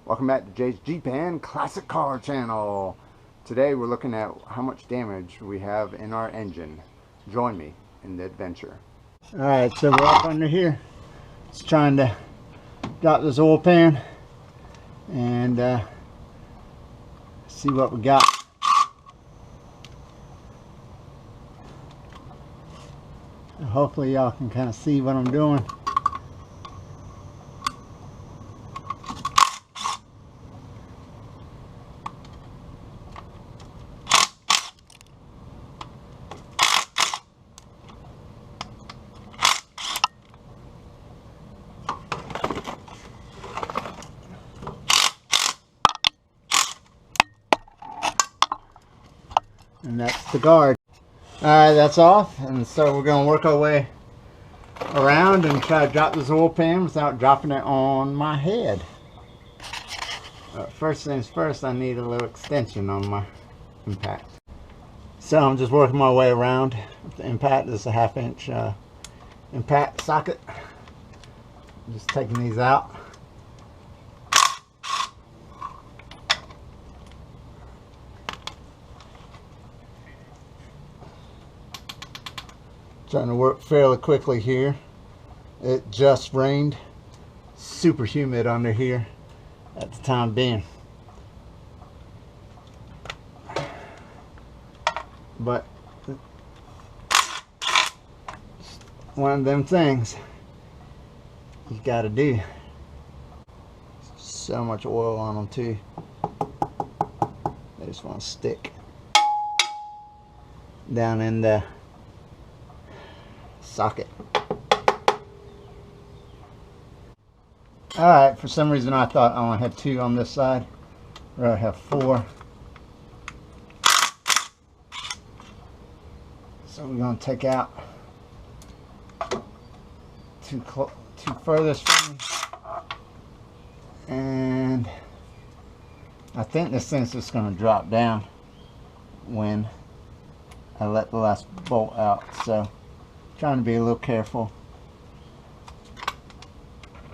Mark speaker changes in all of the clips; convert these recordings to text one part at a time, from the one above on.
Speaker 1: Welcome back to Jay's Jeep and Classic Car channel. Today we're looking at how much damage we have in our engine. Join me in the adventure.
Speaker 2: Alright, so we're up under here. Just trying to drop this oil pan and see what we got. Hopefully y'all can kind of see what I'm doing. And that's the guard. Alright, that's off, and so we're going to work our way around and try to drop this oil pan without dropping it on my head. First things first, I need a little extension on my impact. So I'm just working my way around with the impact. This is a 1/2 inch impact socket. I'm just taking these out. Trying to work fairly quickly here. It just rained. Super humid under here at the time being. But one of them things you gotta do. So much oil on them too. They just want to stick down in the socket. Alright, for some reason I thought I only had 2 on this side. I have 4. So we're going to take out 2 furthest from me. And I think this thing's just going to drop down when I let the last bolt out. So trying to be a little careful.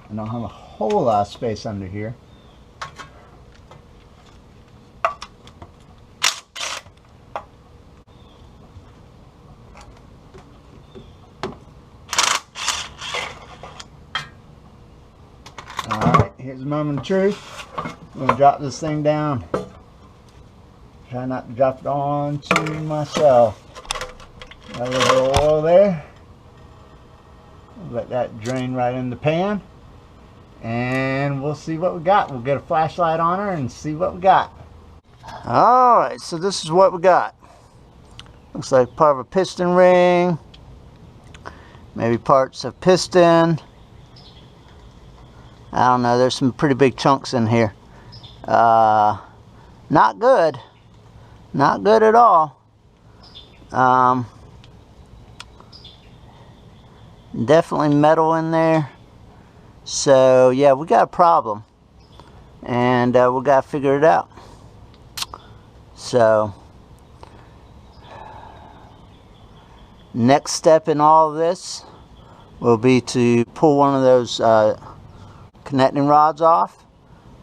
Speaker 2: I don't have a whole lot of space under here. Alright, here's the moment of truth. I'm going to drop this thing down. Try not to drop it onto myself. Got a little bit of oil there. Let that drain right in the pan, and we'll see what we got. We'll get a flashlight on her and see what we got. Alright, so this is what we got. Looks like part of a piston ring, maybe parts of piston. I don't know, there's some pretty big chunks in here. Not good. Not good at all. Definitely metal in there. So yeah, we got a problem, and we got to figure it out. So next step in all of this will be to pull one of those connecting rods off,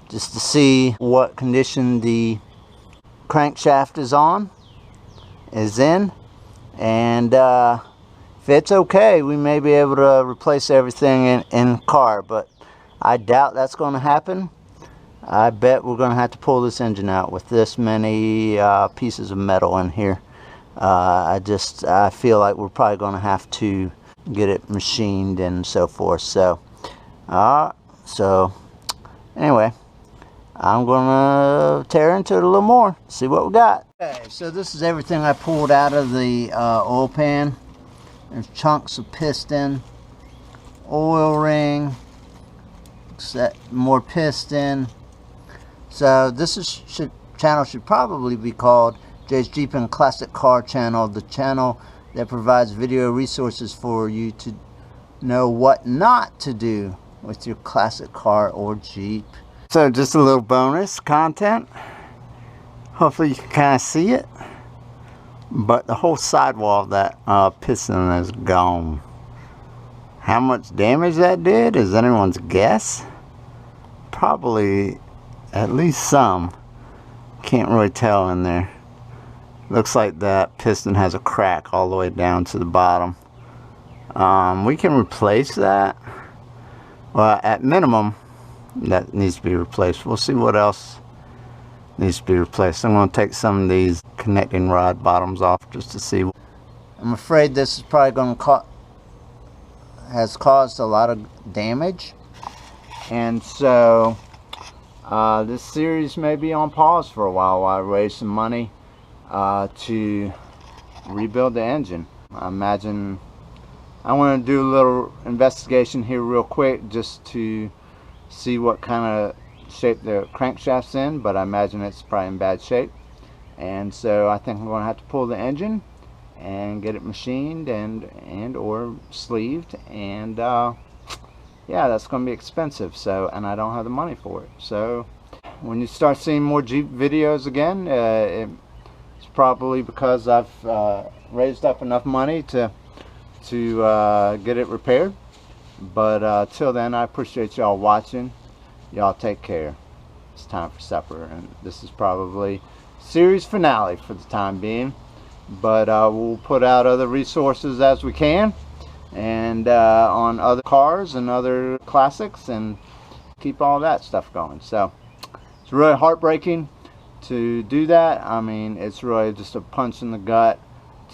Speaker 2: just to see what condition the crankshaft is in, and if it's okay, we may be able to replace everything in the car, but I doubt that's going to happen. I bet we're going to have to pull this engine out with this many pieces of metal in here. I feel like we're probably going to have to get it machined and so forth. So anyway, I'm going to tear into it a little more, see what we got. Okay, so this is everything I pulled out of the oil pan. There's chunks of piston, oil ring, more piston. So this channel should probably be called Jay's Jeep and Classic Car channel, the channel that provides video resources for you to know what not to do with your classic car or Jeep. So just a little bonus content. Hopefully you can kind of see it. But the whole sidewall of that piston is gone. How much damage that did is anyone's guess. Probably at least some. Can't really tell in there. Looks like that piston has a crack all the way down to the bottom. We can replace that. Well, at minimum, that needs to be replaced. We'll see what else needs to be replaced. I'm going to take some of these connecting rod bottoms off just to see. I'm afraid this is probably going to has caused a lot of damage, and so this series may be on pause for a while I raise some money to rebuild the engine. I imagine I want to do a little investigation here real quick just to see what kind of shape the crankshaft's in, but I imagine it's probably in bad shape, and so I think I'm going to have to pull the engine and get it machined and or sleeved, and yeah, that's going to be expensive, so, and I don't have the money for it. So when you start seeing more Jeep videos again, it's probably because I've raised up enough money to get it repaired. But till then, I appreciate y'all watching. Y'all take care. It's time for supper, and this is probably series finale for the time being, but we'll put out other resources as we can, and on other cars and other classics, and keep all that stuff going. So it's really heartbreaking to do that. I mean, it's really just a punch in the gut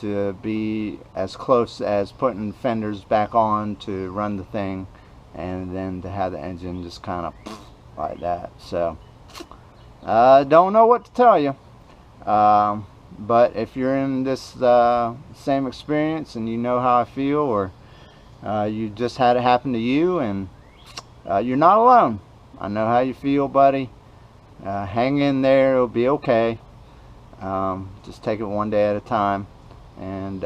Speaker 2: to be as close as putting fenders back on to run the thing, and then to have the engine just kind of like that. So I don't know what to tell you, but if you're in this same experience and you know how I feel, or you just had it happen to you, and you're not alone. I know how you feel, buddy. Hang in there, it'll be okay. Just take it one day at a time, and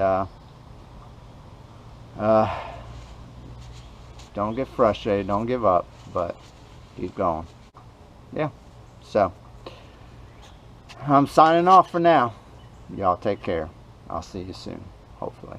Speaker 2: don't get frustrated, don't give up, but keep going. Yeah, so I'm signing off for now. Y'all take care. I'll see you soon, hopefully.